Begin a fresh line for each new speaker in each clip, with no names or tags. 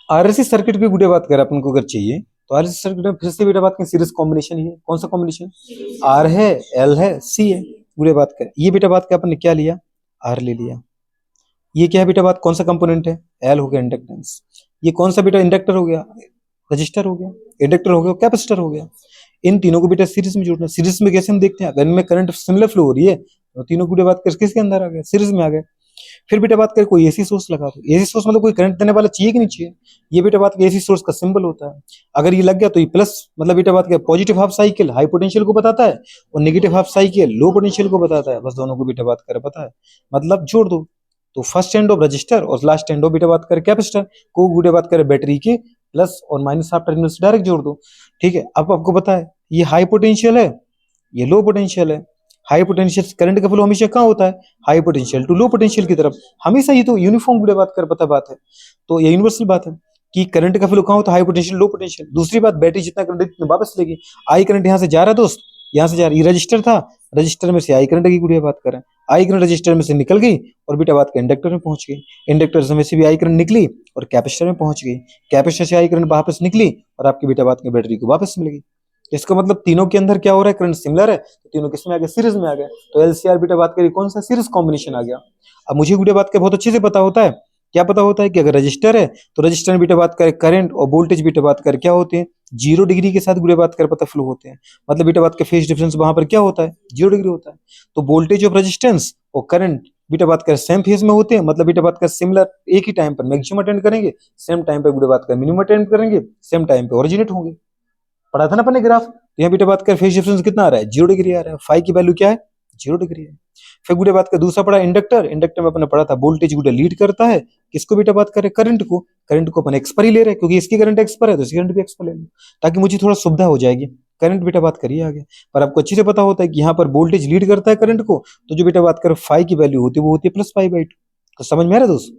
RLC circuit की गुड़े बात करें अपन को अगर चाहिए तो आरएलसी सर्किट में फिर से बेटा बात करें सीरीज कॉम्बिनेशन ही है। कौन सा कॉम्बिनेशन? आर है, एल है, सी है। गुड़े बात करें ये बेटा बात क्या अपन ने क्या लिया? आर ले लिया। ये क्या है बेटा बात? कौन सा कंपोनेंट है? एल हो गया इंडक्टेंस। ये कौन सा बेटा? इंडक्टर हो गया, रजिस्टर हो गया, इंडक्टर हो गया, कैपेसिटर हो गया। इन तीनों को बेटा सीरीज में जोड़ना। सीरीज में कैसे हम देखते हैं? अगर इनमें करंट सिमिलर फ्लो हो रही है तो तीनों की बात कर किसके अंदर आ गए? सीरीज में आ गए। फिर बेटा बात करें कोई एसी सोर्स लगा दो। एसी सोर्स मतलब कोई करंट देने वाला चाहिए कि नहीं चाहिए? ये बेटा बात एसी सोर्स का सिंबल होता है। अगर ये लग गया तो ये प्लस, मतलब बेटा बात क्या, positive half cycle high potential को बताता है और negative half cycle low potential को बताता है। बस दोनों को बेटा बात करे पता है, मतलब जोड़ दो। तो फर्स्ट एंड ऑफ रजिस्टर और लास्ट एंड ऑफ बेटा बात करे कैपेसिटर को बेटा बात करे बैटरी के प्लस और माइनस हाफ टर्मिनल से डायरेक्ट जोड़ दो। ठीक है, अब आपको पता है ये हाई पोटेंशियल है, ये लो पोटेंशियल है। हाई पोटेंशियल करंट का फ्लो हमेशा कहाँ होता है? High potential to low potential की तरफ। हमेशा ये तो यूनिफॉर्म गुड़े बात कर पता बात है, तो ये यूनिवर्सल बात है कि करंट का फ्लो कहाँ होता है? High potential low potential. दूसरी बात, बैटरी जितना करंट इतना वापस लेगी। आई करंट यहाँ से जा रहा है दोस्त, यहाँ से जा रहा है। ये रजिस्टर था, रजिस्टर में से आई करंट की गुड़िया बात करें, आई करंट रजिस्टर में से निकल गई और बेटा बात कर इंडक्टर में पहुंच गई। इंडक्टर में से भी आई करंट निकली और कैपेसिटर में पहुंच गई। कैपेसिटर से आई करंट वापस निकली और आपकी बेटा बात की बैटरी को वापस मिल गई। इसका मतलब तीनों के अंदर क्या हो रहा है? करंट सिमिलर है, तो तीनों किसमें आ गए? सीरीज में आ गए। तो एलसीआर बेटा बात करिए कौन सा? सीरीज कॉम्बिनेशन आ गया। अब मुझे बेटा बात का बहुत अच्छे से पता होता है, क्या पता होता है कि अगर रजिस्टर है तो रजिस्टर में बेटा बात करें करंट और वोल्टेज बेटा बात करें क्या होते हैं? 0 डिग्री के साथ बेटा बात कर पता फ्लो होते हैं। मतलब बेटा बात का फेज डिफरेंस वहां पर क्या होता है? 0 डिग्री होता है। तो वोल्टेज ऑफ रेजिस्टेंस और करंट बेटा बात कर सेम फेज में होते हैं, मतलब बेटा बात कर सिमिलर, एक ही टाइम पर मैक्सिमम अटेंड करेंगे, सेम टाइम पर बेटा बात कर मिनिमम अटेंड करेंगे, सेम टाइम पे ओरिजिनेट होंगे। पढ़ा था ना अपने ग्राफ। तो यहाँ बेटा बात कर फेज डिफरेंस कितना आ रहा है? 0 डिग्री आ रहा है। फाई की वैल्यू क्या है? 0 डिग्री है। फिर गुड़े बात का दूसरा पढ़ा इंडक्टर। इंडक्टर में अपने पढ़ा था वोल्टेज गुड़े लीड करता है किसको बेटा बात करें? करंट को। करंट को अपन एक्स पर ही ले रहे हैं क्योंकि इसकी करंट एक्स पर है तो इसकी करंट भी एक्स पर ले लो, ताकि मुझे थोड़ा सुविधा हो जाएगी। करंट बेटा बात करिए आगे, पर आपको अच्छे से पता होता है कि यहाँ पर वोल्टेज लीड करता है करंट को, तो जो बेटा बात करें फाई की वैल्यू होती है वो होती है प्लस पाई बाई टू। तो समझ में आ रहा है दोस्त?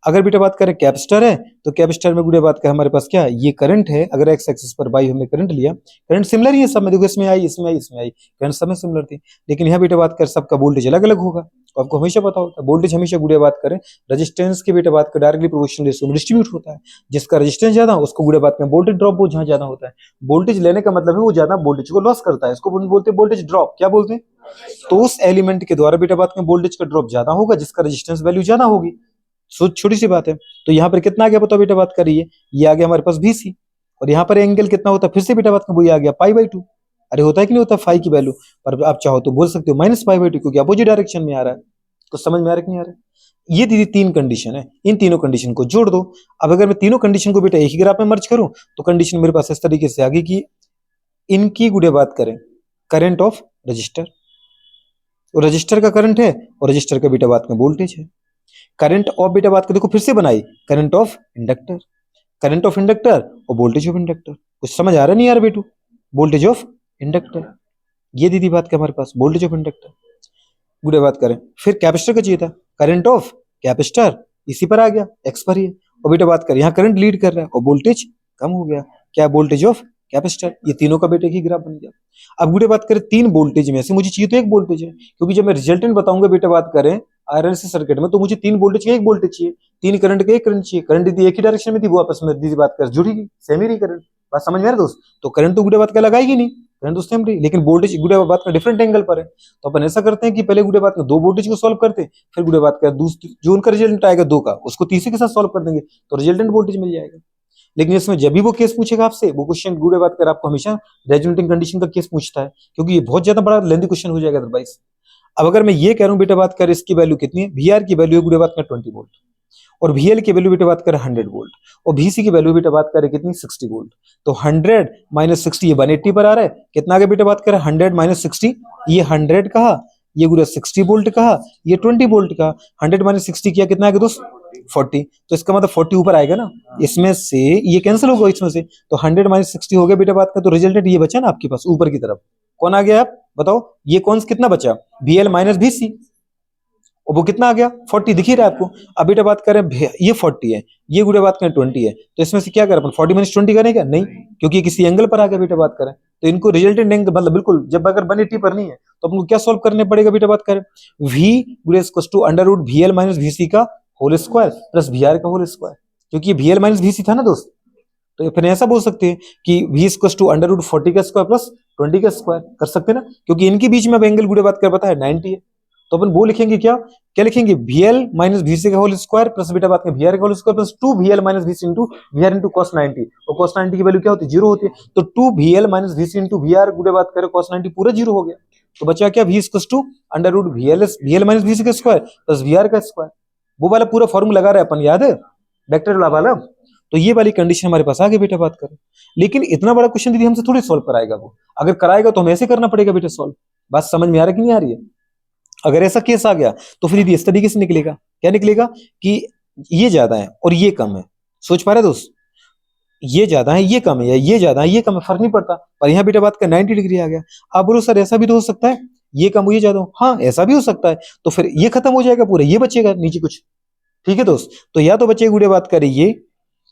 अगर बेटा बात करें कैपेसिटर है तो कैपेसिटर में गुड़े बात करें हमारे पास क्या है? ये करंट है। अगर एक्स एक्सिस पर बाई हमने करंट लिया, करंट सिमिलर ही है सब में, देखो इसमें आई, इसमें आई, इसमें आई, करंट सब में सिमिलर थी। लेकिन यहाँ बेटा बात कर सबका वोल्टेज अलग अलग होगा। तो आपको हमेशा पता होता है वोल्टेज हमेशा गुड़े बात करें रेजिस्टेंस के बेटा बात कर डायरेक्टली प्रोपोर्शनल रेशियो में डिस्ट्रीब्यूट होता है। जिसका रेजिस्टेंस ज्यादा हो उसको गुड़े बात करें वोल्टेज ड्रॉप वो जहां ज्यादा होता है। वोल्टेज लेने का मतलब है वो ज्यादा वोल्टेज को लॉस करता है, इसको बोलते हैं वोल्टेज ड्रॉप। क्या बोलते हैं? तो उस एलिमेंट के द्वारा बेटा बात करें वोल्टेज का ड्रॉप ज्यादा होगा जिसका रेजिस्टेंस वैल्यू ज्यादा होगी। छोटी सी बात है। तो यहाँ पर कितना आ गया बताओ बेटा बात करिए? ये आ गया हमारे पास बीसी, और यहाँ पर एंगल कितना होता है? फिर से बेटा बात का वही आ गया पाई बाई टू। अरे होता है कि नहीं होता फाई की वैल्यू? पर आप चाहो तो बोल सकते हो माइनस पाई बाई टू क्योंकि अपोजिट डायरेक्शन में आ रहा है। तो समझ में आ रहा है कि नहीं आ रहा है? ये दीदी तीन कंडीशन है, इन तीनों कंडीशन को जोड़ दो। अब अगर मैं तीनों कंडीशन को बेटा एक ही ग्राफ में मर्ज करूं तो कंडीशन मेरे पास इस तरीके से आ गई कि इनकी गुड़े बात करें करंट ऑफ रजिस्टर, और रजिस्टर का करंट है और रजिस्टर का बेटा बात में वोल्टेज है। करंट ऑफ बेटा बात कर देखो फिर से बनाई, current of inductor, current of inductor और वोल्टेज ऑफ इंडक्टर। कुछ समझ आ रहा नहीं यार बेटू? वोल्टेज ऑफ इंडक्टर, ये दीदी बात के हमारे पास वोल्टेज ऑफ इंडक्टर। गुड़े बात करें फिर कैपेसिटर का चाहिए था, करंट ऑफ कैपेसिटर इसी पर आ गया, एक्स पर ही है। और बेटा बात करें यहाँ करंट लीड कर रहा है और वोल्टेज कम हो गया, क्या? Voltage of capacitor. ये तीनों का बेटे की ग्राफ बन गया। अब गुड़े बात करें तीन वोल्टेज में से मुझे चाहिए तो एक वोल्टेज है, क्योंकि जब मैं रिजल्टेंट बताऊंगा बेटा बात करें आरएलसी सर्किट में तो मुझे तीन वोल्टेज का एक वोल्टेज चाहिए, तीन करंट का एक करंट चाहिए। करंट यदि एक ही डायरेक्शन में थी वो आपस में दीदी बात कर जुड़ेगी, सेम ही रही करंट। बात समझ में आ रहा दोस्त? तो करंट तो गुड़े बात का लगाएगी नहीं, करंट तो सेम रही, लेकिन वोल्टेज गुड़े बात का डिफरेंट एंगल पर है। तो अपन ऐसा करते हैं कि पहले गुड़े बात का दो वोल्टेज को सॉल्व करते हैं, फिर गुड़े बात का दूसरी जो उनका रिजल्टेंट आएगा दो का उसको तीसरे के साथ सॉल्व कर देंगे तो रिजल्टेंट वोल्टेज मिल जाएगा। लेकिन इसमें जब भी वो केस पूछेगा आपसे, वो क्वेश्चन गुड़े बात कर आपको हमेशा रेजोनेटिंग कंडीशन का केस पूछता है, क्योंकि ये बहुत ज्यादा बड़ा लेंथी क्वेश्चन हो जाएगा अदरवाइज। अब अगर मैं ये कह रहा हूं बेटा बात कर इसकी वैल्यू कितनी है, वी आर की वैल्यू गुड़े बात कर 20 वोल्ट, और VL की वैल्यू बेटा बात करें 100 वोल्ट, और VC की वैल्यू बेटा बात करें कितनी 60 वोल्ट। तो 100 माइनस 60 ये 180 पर आ रहा है, कितना आगे बेटा बात करें 100 माइनस 60, ये 100 कहा, ये गुड़ा 60 वोल्ट कहा, ये 20 वोल्ट कहा। 100 माइनस 60 किया कितना आगे दोस्त? 40। तो इसका मतलब 40 ऊपर आएगा ना, इसमें से ये कैंसिल होगा इसमें से, तो 100 माइनस 60 हो गया बेटा बात का। तो रिजल्टेंट ये बचा ना आपके पास ऊपर की तरफ, कौन आ गया आप बताओ? ये कौन कितना बचा? VL माइनस VC, और वो कितना आ गया 40, दिख ही रहा है आपको। अब बेटा बात करें ये 40 है, ये गुड़े बात करें 20 है, तो इसमें से क्या करें अपन 40 माइनस 20 करें क्या? नहीं, क्योंकि किसी एंगल पर आ गया बेटा बात करें। तो इनको रिजल्टेंट एंगल मतलब बिल्कुल जब अगर 180 पर नहीं है तो अपन को क्या सॉल्व करने पड़ेगा बेटा बात करें? V गुड़े equal to under root VL minus VC का होल स्क्वायर प्लस VR का होल स्क्वायर। क्योंकि ये VL माइनस VC था ना दोस्त। तो फिर ऐसा बोल सकते हैं कि V equals to under root 40 का स्क्वायर प्लस 20 का स्क्वायर कर सकते हैं ना, क्योंकि इनके बीच में अब एंगल गुड़े बात कर पता है 90 है। तो अपन वो लिखेंगे क्या क्या लिखेंगे VL माइनस VC का होल स्क्वायर प्लस बेटा बात करें VR का whole square plus 2VL minus VC into VR into cos 90। और cos 90 की वैल्यू क्या होती है 0 होती है, तो 2VL minus VC into VR गुड़े बात करें cos 90 पूरा 0 हो गया। तो बचा क्या V equals to under root VL minus VC का स्क्वायर प्लस VR का स्क्वायर। वो वाला पूरा फॉर्मूला लगा रहे अपन, याद है वेक्टर वाला। तो ये वाली कंडीशन हमारे पास आ गई बेटा बात करें। लेकिन इतना बड़ा क्वेश्चन दीदी हमसे थोड़ी सॉल्व कराएगा वो, अगर कराएगा तो हमें ऐसे करना पड़ेगा बेटा सॉल्व। बात समझ में आ रहा है कि नहीं आ रही है? अगर ऐसा केस आ गया तो फिर इस तरीके से निकलेगा, क्या निकलेगा कि ये ज्यादा है और ये कम है। सोच पा रहे दोस्त, ये ज्यादा है ये कम है, या ये ज्यादा है ये कम है, फर्क नहीं पड़ता। पर यहाँ बेटा बात का 90 डिग्री आ गया। आप बोलो सर ऐसा भी तो हो सकता है ये कम हो ये ज्यादा हो, हाँ ऐसा भी हो सकता है। तो फिर ये खत्म हो जाएगा पूरा, ये बचेगा नीचे कुछ। ठीक है दोस्त, तो या तो बचेगा गुड़े बात करें ये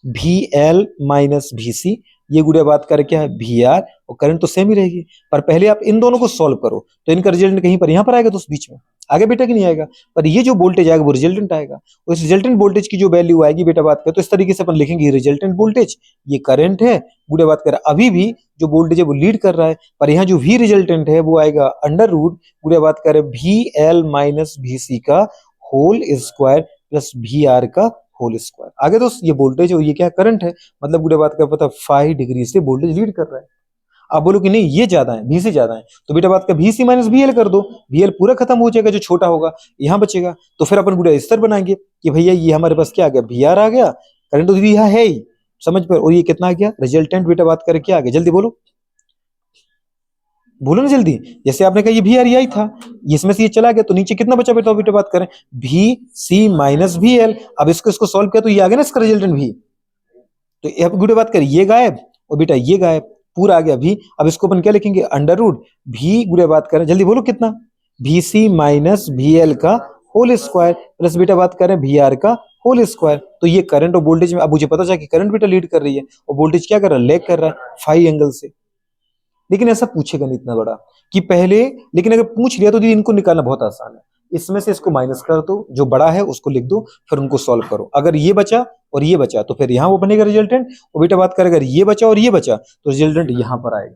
VL माइनस VC, ये गुड़े बात करें क्या है VR, और करंट तो सेम ही रहेगी। पर पहले आप इन दोनों को सॉल्व करो तो इनका रिजल्टेंट कहीं पर यहाँ पर आएगा दोस्त बीच में, आगे बेटा कि नहीं आएगा। पर ये जो वोल्टेज आएगा वो रिजल्टेंट आएगा, और इस रिजल्टेंट वोल्टेज की जो वैल्यू आएगी बेटा बात करें तो इस तरीके से अपन लिखेंगे रिजल्टेंट वोल्टेज ये करंट है गुड़े बात करें। अभी भी जो वोल्टेज है वो लीड कर रहा है, पर यहाँ जो V रिजल्टेंट है वो आएगा अंडर रूट गुड़े बात करें VL माइनस VC का होल स्क्वायर प्लस VR का होल स्क्वायर। आगे दोस्त ये वोल्टेज और ये क्या करंट है, मतलब गुड़े बात का पता 5 डिग्री से वोल्टेज लीड कर रहा है। आप बोलो कि नहीं ये ज्यादा है VC ज्यादा है, तो बेटा बात का VC माइनस VL कर दो, VL पूरा खत्म हो जाएगा, जो छोटा होगा यहाँ बचेगा। तो फिर अपन गुड़े इस तरह बनाएंगे कि भैया ये हमारे पास क्या आ गया VR आ गया, करंट तो यहाँ है ही समझ पर, और ये कितना आ गया रिजल्टेंट बेटा बात करे क्या आ गया, जल्दी बोलो बोलो ना जल्दी। जैसे आपने कहा ये VRI था, इसमें से ये चला गया तो नीचे कितना बचा बेटा बेटा बात करें VC माइनस VL। अब इसको इसको सॉल्व किया तो ये आ गया ना इसका रिजल्टेंट भी। तो अब गुड़े बात करें ये गायब और बेटा ये गायब, पूरा आ गया भी। अब इसको अपन क्या लिखेंगे अंडर रूट भी गुड़े बात करें जल्दी बोलो कितना VC माइनस VL का होल स्क्वायर प्लस बेटा बात करें VR का होल स्क्वायर। तो ये करंट और वोल्टेज में अब मुझे पता चला कि करंट बेटा लीड कर रही है और वोल्टेज क्या कर रहा है लैग कर रहा है 5 एंगल से। लेकिन ऐसा पूछेगा नहीं इतना बड़ा कि पहले, लेकिन अगर पूछ लिया तो दीदी इनको निकालना बहुत आसान है। इसमें से इसको माइनस कर दो, जो बड़ा है उसको लिख दो, फिर उनको सॉल्व करो। अगर ये बचा और ये बचा तो फिर यहाँ वो बनेगा रिजल्टेंट, और बेटा बात करें अगर ये बचा और ये बचा तो रिजल्टेंट यहाँ पर आएगा।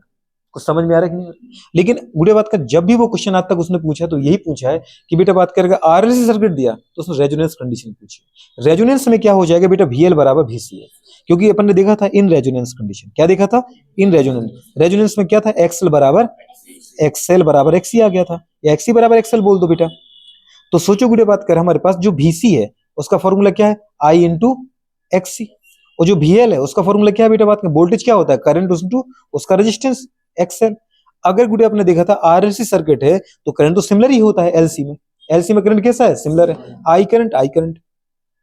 कुछ समझ में आ रहा है कि नहीं? लेकिन गुड़े बात का जब भी वो क्वेश्चन आज तक उसने पूछा तो यही पूछा है कि बेटा बात करेगा RLC सर्किट दिया तो उसने रेजोनेंस कंडीशन पूछी। रेजोनेंस में क्या हो जाएगा बेटा VL बराबर VC है, क्योंकि अपन ने देखा था इन रेजोनेंस कंडीशन, क्या देखा था इन रेजोनेंस में क्या था XL बराबर XC आ गया था, या XC बराबर XL बोल दो बेटा। तो सोचो गुड़े बात कर हमारे पास जो VC है उसका फॉर्मूला क्या है I इंटू XC, और जो VL है उसका फॉर्मूला क्या है बेटा बात कर वोल्टेज क्या होता है करंट इंटू उसका रेजिस्टेंस XL। अगर गुड़े आपने देखा था RLC सर्किट है तो करंट तो सिमिलर ही होता है LC में करंट कैसा है सिमिलर है I करंट।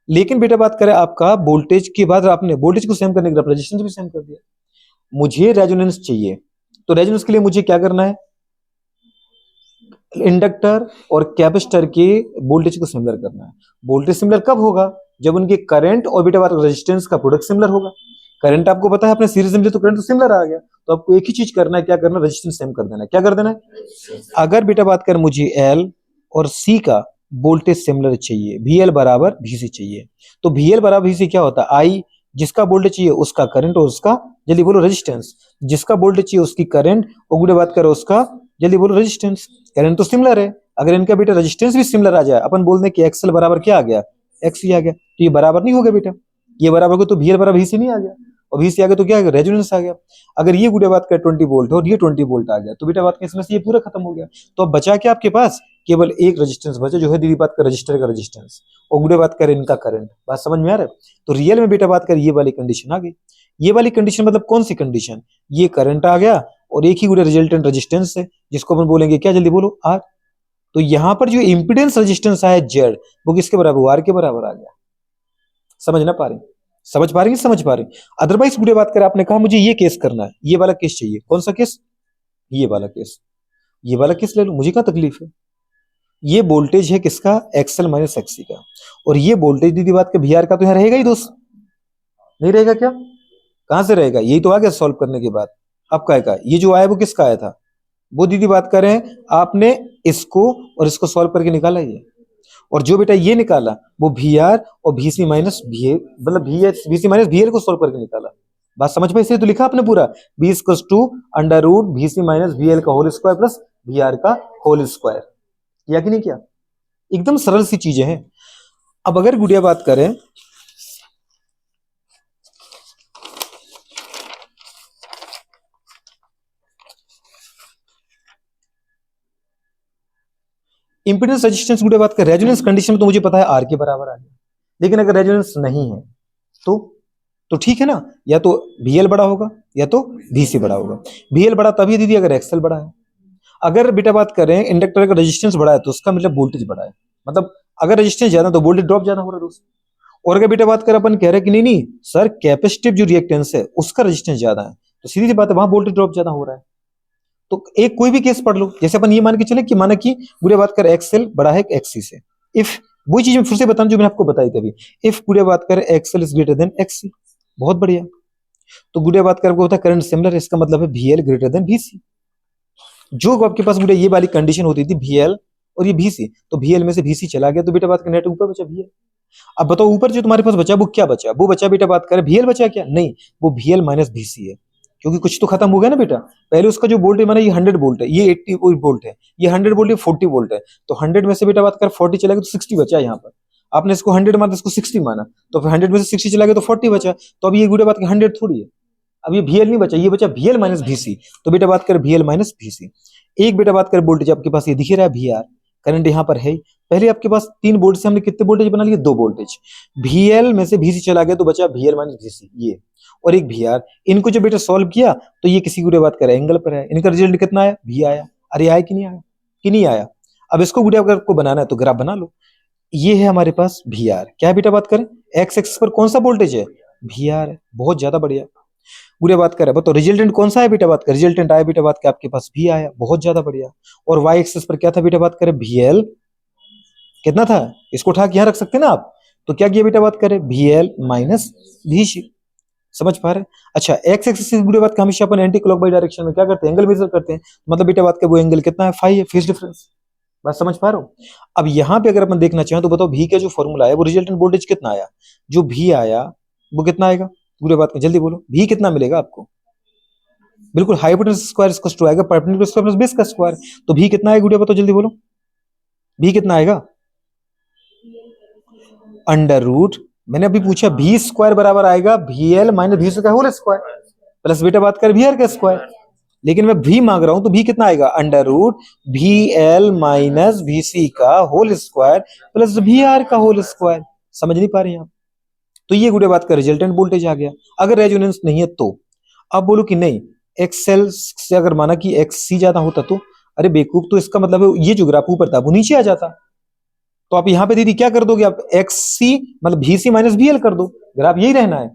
लेकिन बेटा बात करें आपका वोल्टेज के बाद आपने वोल्टेज को सेम करने के बाद रेजिस्टेंस भी सेम कर दिया। मुझे रेजोनेंस चाहिए, तो रेजोनेंस के लिए मुझे क्या करना है इंडक्टर और कैपेसिटर के वोल्टेज को सिमिलर करना है। वोल्टेज सिमिलर कब होगा जब उनके करंट और बेटा बात रेजिस्टेंस का प्रोडक्ट सिमिलर होगा। करंट आपको पता है अपने सीरीज में तो करंट तो सिमिलर आ गया, तो आपको एक ही चीज करना है, क्या करना है रेजिस्टेंस सेम कर देना है। क्या कर देना है, अगर बेटा बात कर मुझे L और C का वोल्टेज सिमिलर चाहिए VL बराबर VC चाहिए, तो VL बराबर VC क्या होता है I जिसका वोल्टेज चाहिए उसका करंट और उसका जल्दी बोलो रेजिस्टेंस, जिसका वोल्टेज चाहिए उसकी करंट और गुड़े बात करो उसका जल्दी बोलो रेजिस्टेंस। करंट तो सिमिलर है, अगर इनका बेटा रेजिस्टेंस भी सिमिलर आ जाए अपन बोल दें कि XL बराबर क्या आ गया XC आ गया, तो ये बराबर नहीं हो गया बेटा, ये बराबर को तो VL बराबर VC नहीं आ गया, और VC आ गया तो क्या आ गया रेजोनेंस आ गया। अगर ये गुड़े बात कर 20 वोल्ट और ये 20 वोल्ट आ गया तो बेटा बात इसमें से ये पूरा खत्म हो गया। तो अब बचा क्या आपके पास केवल एक रेजिस्टेंस बचा जो है दीदी बात कर रजिस्टर का रेजिस्टेंस, और गुड़े बात कर इनका करंट। बात समझ में आ रहा है? तो रियल में बेटा बात कर ये वाली कंडीशन आ गई। ये वाली कंडीशन मतलब कौन सी कंडीशन, ये करंट आ गया और एक ही गुड़े रिजल्टेंट रेजिस्टेंस है जिसको अपन बोलेंगे क्या जल्दी बोलो R। तो यहां पर जो इंपीडेंस रेजिस्टेंस आया Z वो किसके बराबर R के बराबर आ गया। समझ ना पा रहे, समझ पा रहे समझ पा रहे। अदरवाइज गुड़े बात कर आपने कहा मुझे ये केस करना है, ये वाला केस चाहिए, कौन सा केस ये वाला केस, ये वाला केस ले लो, मुझे क्या तकलीफ है। ये वोल्टेज है किसका XL माइनस XC का, और ये वोल्टेज दीदी बात के VR का तो यहाँ रहेगा ही दोस्त, नहीं रहेगा क्या, कहां से रहेगा, यही तो आ गया सॉल्व करने के बाद। अब क्या का ये जो आया वो किसका आया था, वो दीदी बात कर रहे हैं आपने इसको और इसको सॉल्व करके निकाला ये, और जो बेटा ये निकाला वो वी आर और V C minus V A, मतलब V C minus V L को सॉल्व करके निकाला। बात समझ में, इसलिए तो लिखा आपने पूरा B equals to under root V C minus V L का whole square plus V R का होल स्क्वायर। किया कि नहीं किया? एकदम सरल सी चीजें हैं। अब अगर गुड़िया बात करें इंपीडेंस रेजिस्टेंस गुड़िया बात करें, रेजोनेंस कंडीशन में तो मुझे पता है आर के बराबर आ गया, लेकिन अगर रेजोनेंस नहीं है तो ठीक है ना, या तो VL बड़ा होगा या तो VC बड़ा होगा। VL बड़ा तभी दीदी अगर XL बड़ा है। अगर बेटा बात करें इंडक्टर का रेजिस्टेंस बड़ा है तो उसका मतलब वोल्टेज बड़ा है, मतलब अगर रेजिस्टेंस ज्यादा तो वोल्टेज ड्रॉप ज्यादा हो रहा है दोस्त। और अगर बेटा बात करें अपन कह रहे हैं कि नहीं नहीं सर कैपेसिटिव जो रिएक्टेंस है उसका रेजिस्टेंस ज्यादा है, तो सीधी सी बात है वहां वोल्टेज ड्रॉप ज्यादा हो रहा है। तो एक कोई भी केस पढ़ लो, जैसे अपन ये मान के चले कि माना कि गुड़िया बात करें XL बड़ा है XC से, इफ वही चीज मैं फिर से बताऊं जो मैंने आपको बताई थी अभी, इफ गुड़िया बात करें XL is greater than XC, बहुत बढ़िया। तो गुड़िया बात करें होता है करंट सिमिलर, इसका मतलब है VL ग्रेटर देन VC। जो आपके पास गुड़िया ये वाली कंडीशन होती थी VL और ये VC, तो VL में से VC चला गया तो बेटा बात करें नेट ऊपर बचा VL। अब बताओ ऊपर जो तुम्हारे पास बचा वो क्या बचा? वो बचा बेटा बात करें VL बचा क्या? नहीं, वो VL माइनस VC है, क्योंकि कुछ तो खत्म हो गया ना बेटा। पहले उसका जो वोल्ट है माना ये 100 वोल्ट है, ये 80 वोल्ट है, ये 100 वोल्ट ये 40 वोल्ट है, तो 100 में से बेटा बात कर 40 चला गया तो 60 बचा यहाँ पर। आपने इसको 100 माना इसको 60 माना, तो फिर 100 में से 60 चला गया तो 40 बचा। तो अब ये गुड़िया बात 100 थोड़ी है, अब ये VL नहीं बचा, ये बचा VL माइनस VC। तो बेटा बात कर VL माइनस VC। एक बेटा बात कर वोल्टेज आपके पास ये दिख रहा है VR, करंट यहाँ पर है। पहले आपके पास 3 वोल्ट से हमने कितने वोल्टेज बना लिए? 2 वोल्टेज। VL में से VC चला गया तो बचा VL माइनस VC ये, और एक VR। इनको जो बेटा सॉल्व किया तो ये किसी गुड़िया बात कर एंगल पर है, इनका रिजल्ट कितना आया? V आया। अरे आया कि नहीं आया? कि नहीं आया? अब इसको गुड़िया अगर आपको बनाना है तो ग्राफ बना लो। ये है हमारे पास VR, क्या है बेटा बात करें एक्स एक्सिस पर कौन सा वोल्टेज है? VR है, बहुत ज्यादा बढ़िया। बुरे बात कर रहे हैं तो रिजल्टेंट कौन सा है बेटा बात कर? रिजल्टेंट आया बेटा बात के आपके पास V आया, बहुत ज्यादा बढ़िया। और वाई एक्सिस पर क्या था बेटा बात करें? VL कितना था? इसको उठा के यहां रख सकते हैं ना आप, तो क्या किया बेटा बात करें? VL minus VC। समझ पा रहे हैं? अच्छा एक्स एक्सिस से बुरे बात का हमेशा अपन एंटी क्लॉकवाइज डायरेक्शन में क्या करते हैं? एंगल मेजर करते हैं, मतलब बेटा बात का वो एंगल कितना है? फाई है, फेज डिफरेंस। बात समझ पा रहे हो? अब यहाँ पे अगर अपन देखना चाहें तो बताओ V का जो फॉर्मूला है वो रिजल्टेंट वोल्टेज कितना आया? जो V आया वो कितना आएगा? पूरे बात में जल्दी बोलो, V कितना मिलेगा आपको? बिल्कुल हाइपोटेन्यूस स्क्वायर इसका टू आएगा, परपेंडिकुलर स्क्वायर प्लस बेस का स्क्वायर। तो V कितना आएगा गुड़िया बताओ जल्दी बोलो, V कितना आएगा? अंडर रूट, मैंने अभी पूछा V स्क्वायर बराबर आएगा VL माइनस VC का होल स्क्वायर प्लस बेटा बात कर VR का स्क्वायर। लेकिन मैं V मांग रहा हूं तो V कितना आएगा? Under root VL minus VC का होल स्क्वायर प्लस VR का होल स्क्वायर। समझ नहीं पा रहे हैं आप? तो ये गुड़िया बात का रिजल्टेंट वोल्टेज आ गया। अगर रेजोनेंस नहीं है तो अब बोलो कि नहीं XL से अगर माना कि XC ज्यादा होता तो, अरे बेवकूफ, तो इसका मतलब है ये जो ग्राफ ऊपर था वो नीचे आ जाता। तो आप यहाँ पे दीदी क्या कर दोगे? आप XC मतलब VC माइनस VL कर दो, ग्राफ यही रहना है।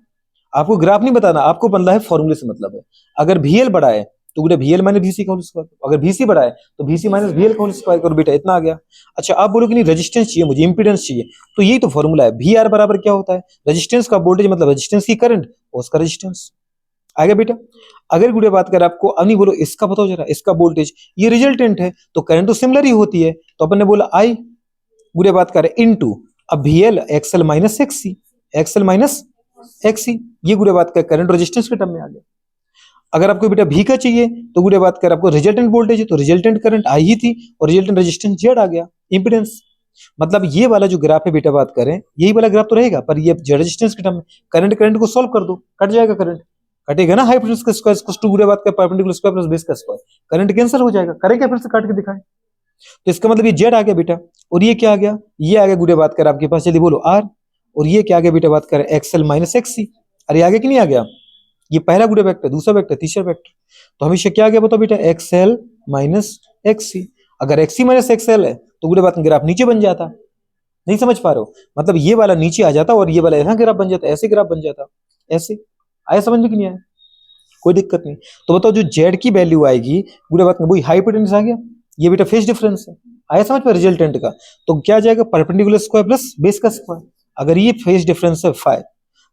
आपको ग्राफ नहीं बताना, आपको बनना है फॉर्मूले से मतलब है। अगर VL बड़ा है तो बेटा VL माइनस VC का होल स्क्वायर, अगर VC बड़ा है तो VC माइनस VL का होल स्क्वायर करो, बेटा इतना आ गया। अच्छा आप बोलो कि नहीं रेजिस्टेंस चाहिए मुझे, इंपीडेंस चाहिए, तो यही तो फॉर्मूला है। VR बराबर क्या होता है? रेजिस्टेंस का वोल्टेज मतलब रेजिस्टेंस की करंट और उसका रेजिस्टेंस आएगा बेटा। अगर गुड़िया बात कर आपको अब नहीं बोलो इसका बताओ जरा, इसका वोल्टेज ये रिजल्टेंट है तो करंट तो सिमिलर ही होती है, तो अपन ने बोला आई गुड़िया बात करें इनटू अब VL XL minus XC, XL minus XC, ये गुड़िया बात का करंट रेजिस्टेंस के टर्म में आ गया। अगर आपको बेटा V का चाहिए तो गुड़िया बात कर आपको रिजल्टेंट वोल्टेज है तो रिजल्टेंट करंट आई ही थी और रिजल्टेंट रेजिस्टेंस Z आ गया, इंपीडेंस। मतलब ये वाला जो ग्राफ है बेटा बात करें यही वाला ग्राफ तो रहेगा, पर ये रेजिस्टेंस के टर्म में करंट करंट को सॉल्व कर दो, कट जाएगा करंट, कटेगा ना हाइपोटेन्यूस का स्क्वायर इक्वल्स टू गुड़िया बात का परपेंडिकुलर स्क्वायर प्लस बेस का स्क्वायर, करंट कैंसिल हो जाएगा। करेंगे फिर से काट के दिखाएं, तो इसका मतलब ये Z आ गया बेटा, और ये क्या आ गया? ये आ गया गुड़िया बात कर आपके पास, जल्दी बोलो R, और ये क्या आ गया बेटा बात कर XL माइनस XC। अरे आ गया कि नहीं आ गया? ये पहला गुड़िया वेक्टर, दूसरा वेक्टर, तीसरा वेक्टर, तो हमेशा क्या आ गया बताओ बेटा? XL minus XC। अगर XC माइनस XL है तो गुड़िया बात ग्राफ नीचे बन जाता, नहीं समझ पा रहे हो? मतलब ये वाला नीचे आ जाता और ये वाला यहाँ ग्राफ बन जाता, ऐसे ग्राफ बन जाता, ऐसे आया समझ में कि नहीं आया? कोई दिक्कत नहीं। तो बताओ जो Z की वैल्यू आएगी गुड़िया बात में वही हाइपोटेन्यूस आ गया, ये बेटा फेज डिफरेंस है, आया समझ में रिजल्टेंट का? तो क्या जाएगा? परपेंडिकुलर स्क्वायर प्लस बेस का स्क्वायर। अगर ये फेज डिफरेंस है फाई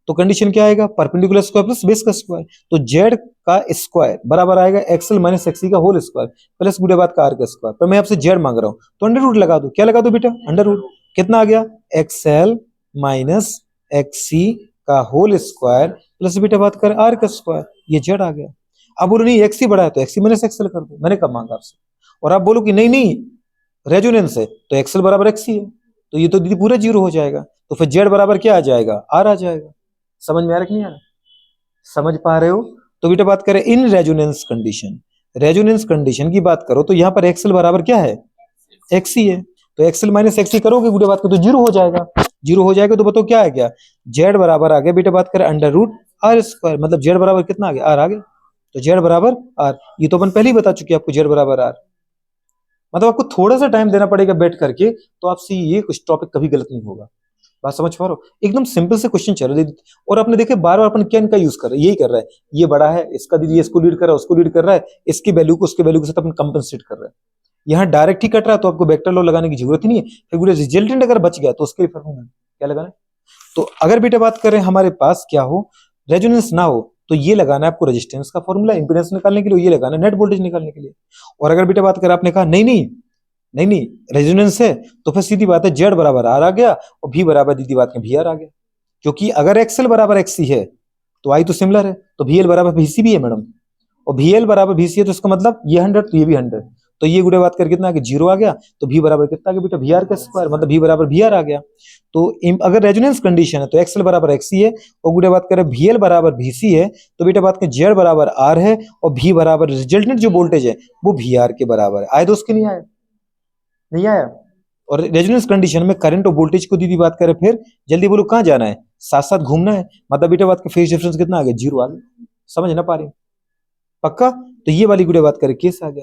तो कंडीशन क्या आएगा? परपेंडिकुलर स्क्वायर प्लस बेस का स्क्वायर। तो Z का स्क्वायर बराबर आएगा XL माइनस XC का होल स्क्वायर प्लस गुड़िया बात का R का स्क्वायर। पर मैं आपसे Z मांग रहा हूं तो अंडर रूट लगा दो, क्या लगा दो बेटा? अंडर रूट, कितना आ गया, एक्सएल माइनस एक्ससी का होल स्क्वायर प्लस बेटा बात करें आर का स्क्वायर, ये जेड आ गया। अब बोलो नहीं एक्सी बड़ा है तो एक्सी माइनस एक्सएल कर दो, मैंने कब मांगा आपसे। और आप बोलो कि नहीं नहीं रेजोनेंस है तो एक्सएल बराबर एक्सी है, तो ये तो दीदी पूरा जीरो हो जाएगा, तो फिर जेड बराबर क्या आ जाएगा, आर आ जाएगा। समझ में आ रहा कि नहीं आ रहा, समझ पा रहे हो। तो बेटा बात करें in resonance condition, resonance condition की बात करो तो यहाँ पर एक्सएल बराबर क्या है, एक्सी है, तो एक्सएल माइनस एक्सी करोगे बेटा बात करो तो जीरो हो जाएगा, जीरो हो जाएगा तो बताओ क्या आ गया, जेड बराबर आ गया बेटा बात करें अंडर रूट आर स्क्वायर, मतलब जेड बराबर कितना आ गया, आर आ गया, तो जेड बराबर आर, ये तो अपन पहले ही बता चुके आपको जेड बराबर आर। मतलब आपको थोड़ा सा टाइम देना पड़ेगा बैठ करके, तो आपसे ये कुछ टॉपिक कभी गलत नहीं होगा। बात समझ पा रहे हो, एकदम सिंपल से क्वेश्चन चल रहे। और आपने देखे बार बार अपन क्या इनका यूज कर रहे हैं, यही कर रहा है, ये बड़ा है इसका दीदी इसको लीड कर रहा है उसको लीड कर रहा है, इसकी वैल्यू को उसके वैल्यू के साथ अपन कंपनसेट कर रहे हैं। यहाँ डायरेक्ट ही कट रहा है तो आपको वेक्टर लॉ लगाने की जरूरत ही नहीं है, फिर पूरे रिजल्टेंट अगर बच गया तो उसके लिए फर्क नहीं क्या लगाना। तो अगर बेटा बात करें हमारे पास क्या हो, रेजोनेंस ना हो, तो ये लगाना है आपको रेजिस्टेंस का फॉर्मूला, इंपीडेंस निकालने के लिए ये लगाना है नेट वोल्टेज निकालने के लिए। और अगर बेटा बात करें आपने कहा नहीं नहीं नहीं नहीं रेजोनेंस है, तो फिर सीधी बात है जेड बराबर आर आ गया और भी बराबर दीदी बात में भी आर आ गया, क्योंकि अगर एक्सएल बराबर एक्सी है तो आई तो सिमिलर है, तो वीएल बराबर बीसी भी है मैडम, और वीएल बराबर बीसी है तो इसका मतलब ये 100 तो ये भी 100, तो ये गुड़े बात कर कितना आ गया, जीरो आ गया, तो भी बराबर कितना आ गया बेटा, वी आर का स्क्वायर, मतलब भी बराबर वी आर आ गया। तो अगर रेजोनेंस कंडीशन है तो एक्सएल बराबर एक्सी है, और गुड़े बात करें वीएल बराबर वीसी है, तो बेटा बात करें जेड बराबर आर है, और भी बराबर रिजल्टेंट जो वोल्टेज है वो वी आर के बराबर है। आए तो उसके नहीं आया, नहीं आया। और रेजोनेंस कंडीशन में करंट और वोल्टेज को दीदी बात करें, फिर जल्दी बोलो कहाँ जाना है, साथ साथ घूमना है, मतलब बेटा बात का फेज डिफरेंस कितना आ गया, जीरो आ गया। समझ ना पा रहे, पक्का। तो ये वाली गुड़े बात करें केस आ गया।